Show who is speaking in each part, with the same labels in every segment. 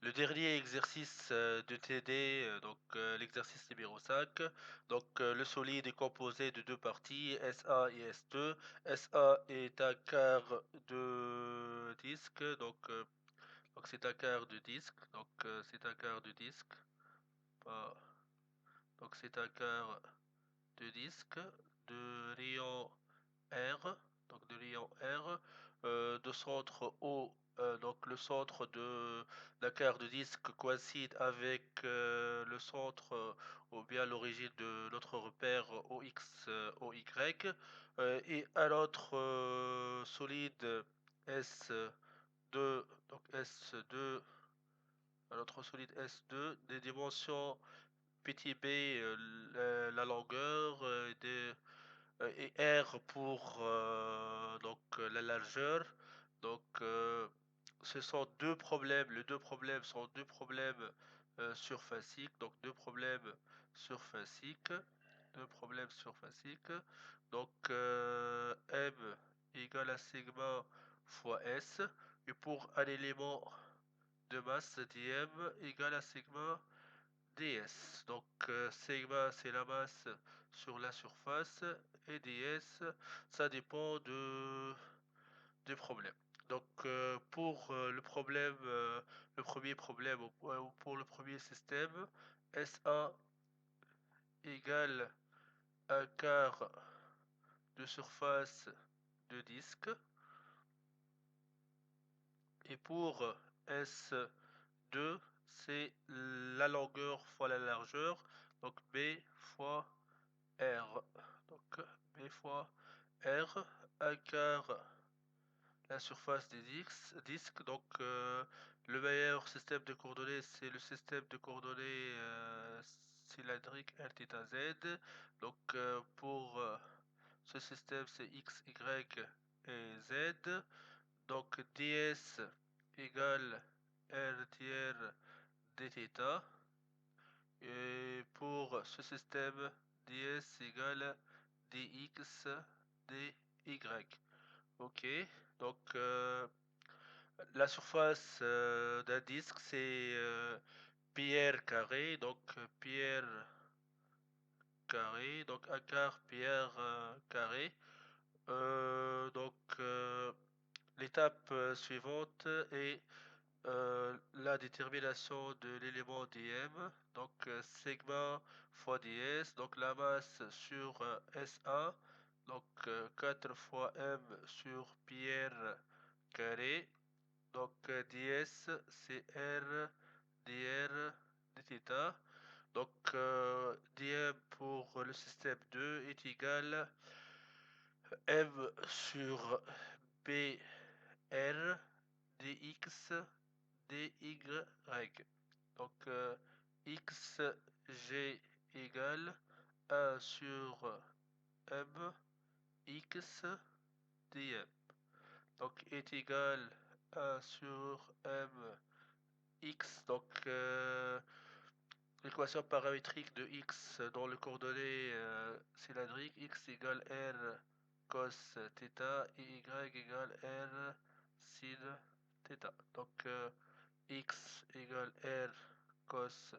Speaker 1: Le dernier exercice de TD, l'exercice numéro 5. Le solide est composé de deux parties, SA et S2. SA est un quart de disque, c'est un quart de disque, c'est un quart de disque. Pas- c'est un quart de disque de rayon R, de rayon R, de centre O. Le centre de la carte de disque coïncide avec le centre ou bien l'origine de notre repère OX, OY. Et à l'autre solide S2, S2, à l'autre solide S2, des dimensions petit b, la longueur, et R pour la largeur. Donc, ce sont deux problèmes. Les deux problèmes sont deux problèmes surfaciques. Donc, deux problèmes surfaciques. Deux problèmes surfaciques. M égale à sigma fois S. Et pour un élément de masse, dm égale à sigma ds. Sigma, c'est la masse sur la surface et ds, ça dépend du problème. Pour le premier problème, ou pour le premier système, SA égale un quart de surface de disque. Et pour S2, c'est la longueur fois la largeur, donc B fois R. Donc B fois R, un quart la surface des disques. Le meilleur système de coordonnées, c'est le système de coordonnées cylindrique RθZ. Pour ce système, c'est X, Y et Z. ds égale R tiers dθ. Et pour ce système, ds égale dx dy. Ok, donc la surface d'un disque, c'est pierre carré, pierre carré, un quart pierre carré. L'étape suivante est la détermination de l'élément dm, sigma fois ds, la masse sur SA, 4 fois m sur pierre carré, ds c'est r dr dθ. Dm pour le système 2 est égal m sur br dx dy. Donc xg égale 1 sur m x dm. Est égal 1 sur m x. L'équation paramétrique de x dans le coordonnées cylindrique, x égale r cos θ et y égale r sin θ. X égale r cos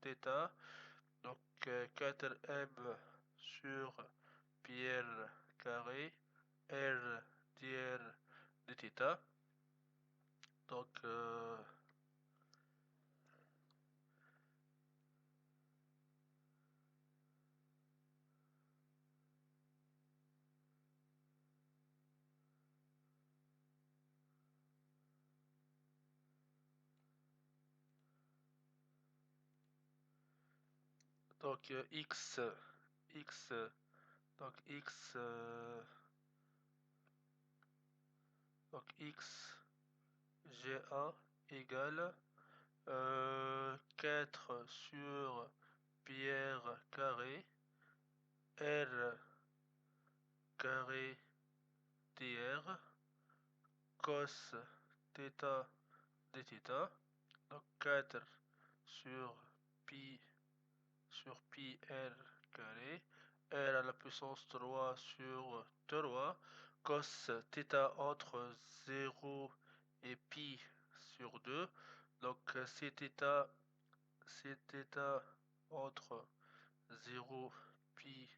Speaker 1: θ. 4m sur pierre carré r dr dθ. Donc, euh, x x x x GA égale 4 sur pierre carré R carré dr cos θ dθ. 4 sur pi r carré r à la puissance 3 sur 3 cos θ entre 0 et pi sur 2. si θ entre 0 pi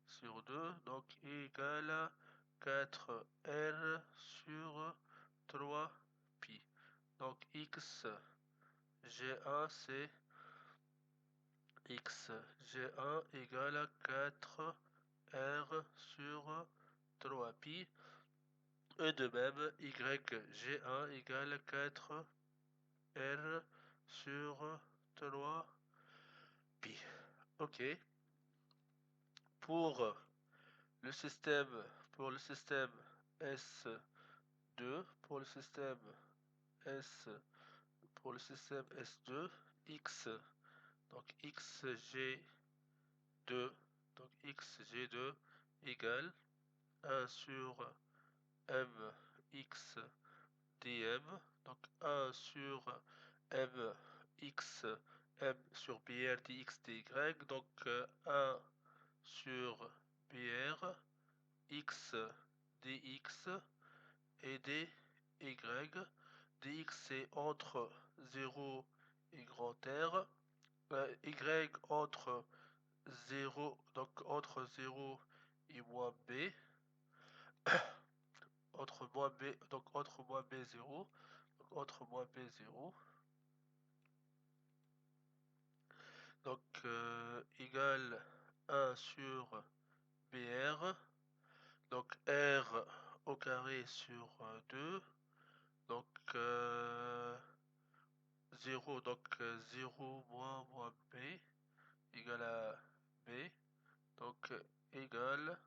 Speaker 1: sur 2, donc égale à 4R sur 3 pi. Donc x G1 c'est x G1 égale à 4R sur 3 pi. Et de même, y G1 égale à 4R sur 3 pi. Ok. Pour le système, pour le système S2, S, pour le système S2, x, donc xg2, donc xg2 égale 1 sur mx dm, donc 1 sur mx m sur br dx dy, donc 1 sur br x dx et dy. Dx c'est entre 0 et grand R, y entre 0, donc entre 0 et moins b, entre moins b, donc entre moins b0, donc entre moins b0, donc égale 1 sur br, donc r au carré sur 2, donc 0, donc 0 moins b égale à b, donc égale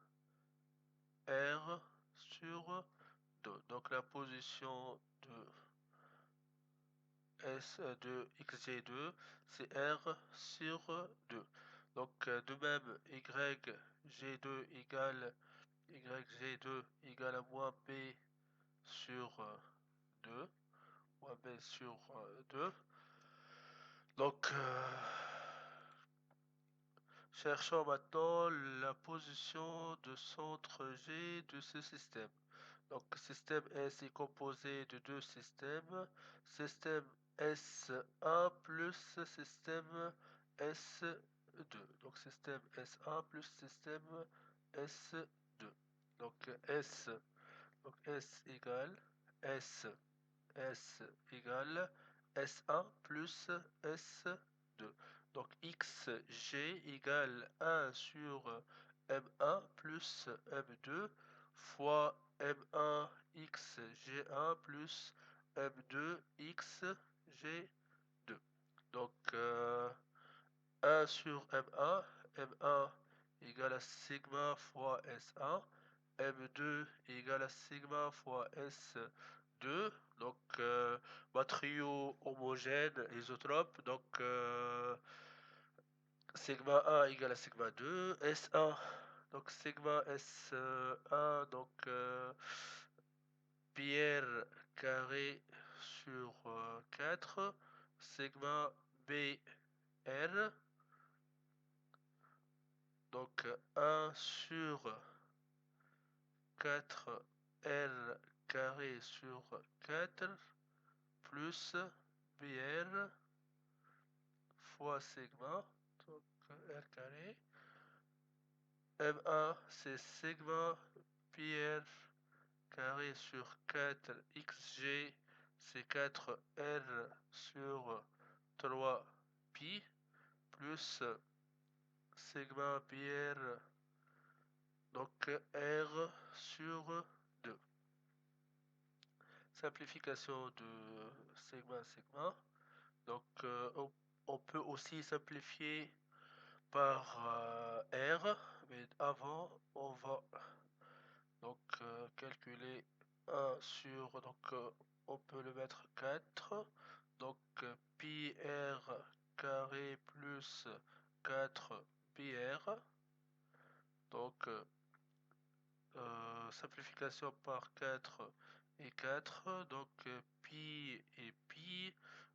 Speaker 1: r sur 2. Donc la position de S de xg2 c'est r sur 2. Donc de même yg2 égale à moins b sur 2, moins b sur 2. Donc cherchons maintenant la position de centre G de ce système. Donc système S est composé de deux systèmes, système S1 plus système S2. Donc système S1 plus système S2. Donc S égale S égale S1 plus S2. Donc xg égale 1 sur M1 plus M2 fois M1 xg1 plus M2 xg2. Donc 1 sur M1, M1 égale à sigma fois S1, M2 égale à sigma fois S2, donc matériau homogène isotrope, donc sigma 1 égale à sigma 2, S1, donc sigma S1, donc pierre carré sur 4, sigma BR, donc 1 sur 4R carré sur 4 plus BR fois sigma, donc R carré. M1 c'est sigma PR carré sur 4 XG, c'est 4R sur 3 pi plus sigma PR, donc R sur 2. Simplification de sigma. Donc on peut aussi simplifier par R, mais avant on va donc calculer 1 sur, donc on peut le mettre 4, donc pi R carré plus 4 pi R, donc simplification par 4 et 4, donc pi et pi,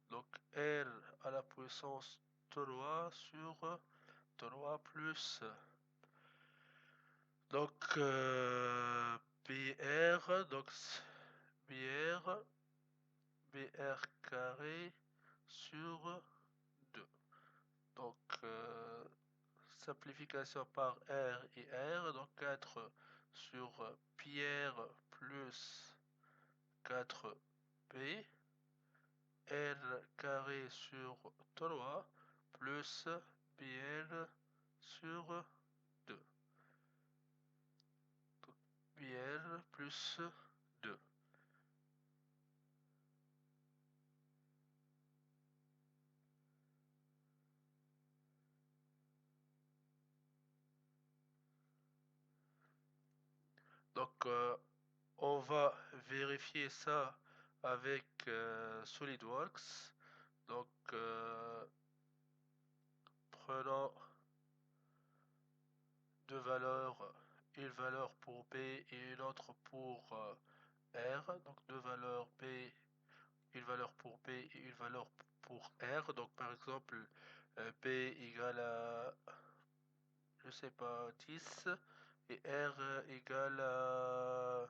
Speaker 1: donc R à la puissance 3 sur 3 plus, donc BR, donc BR carré sur 2. Donc, simplification par R et R, donc 4 sur Pierre plus 4P, L carré sur 3 plus BL sur 2. Donc, BL plus 2. Donc, on va vérifier ça avec SolidWorks. Donc, prenons deux valeurs, une valeur pour B et une autre pour R. Donc, deux valeurs B, une valeur pour B et une valeur pour R. Donc, par exemple, B égale à, je sais pas, 10 et R égale à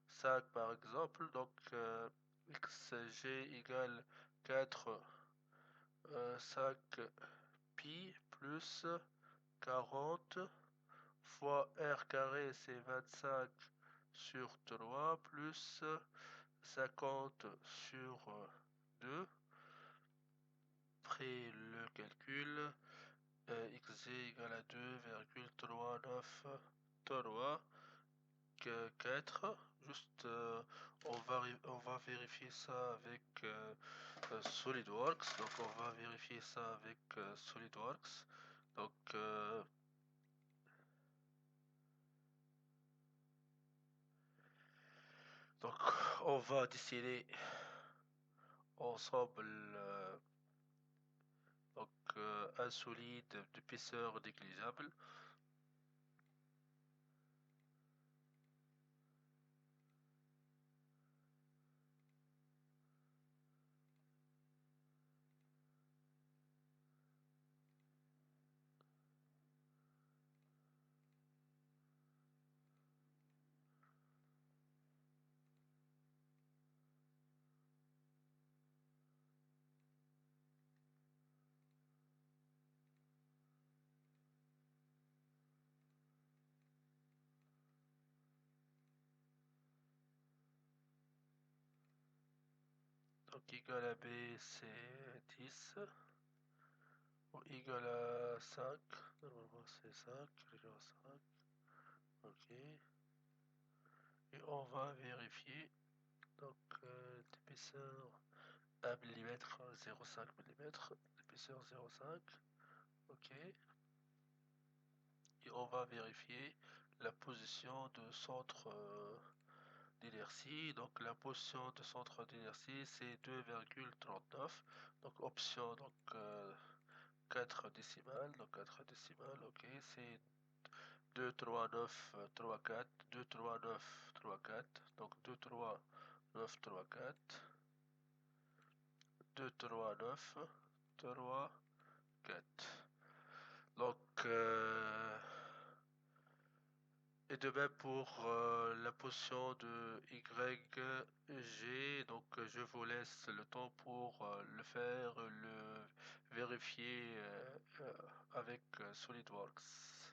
Speaker 1: 5 par exemple. Donc, xg égale 4 5 pi plus 40 fois r carré, c'est 25 sur 3 plus 50 sur 2. Après le calcul, xg égale à 2,393 4. Juste, on va vérifier ça avec SolidWorks. Donc, on va vérifier ça avec SolidWorks. Donc, donc, on va dessiner ensemble donc, un solide d'épaisseur négligeable. Donc, égal à B, c'est 10. Ou égal à 5. Normalement, c'est 5. Égal à 5. Ok. Et on va vérifier. Donc, d'épaisseur 1 mm, 0,5 mm, d'épaisseur 0,5. Ok. Et on va vérifier la position de centre d'inertie. Donc, la position de centre d'inertie, c'est 2,39. Donc, option, donc 4 décimales. Donc, 4 décimales, ok. C'est 2, 3, 9, 3, 4. 2, 3, 9, 3, 4. Donc, 2, 3, 9, 3, 4. 2, 3, 9, 3, 4. Donc, et de même pour la position de YG. Donc, je vous laisse le temps pour le faire, le vérifier avec SolidWorks.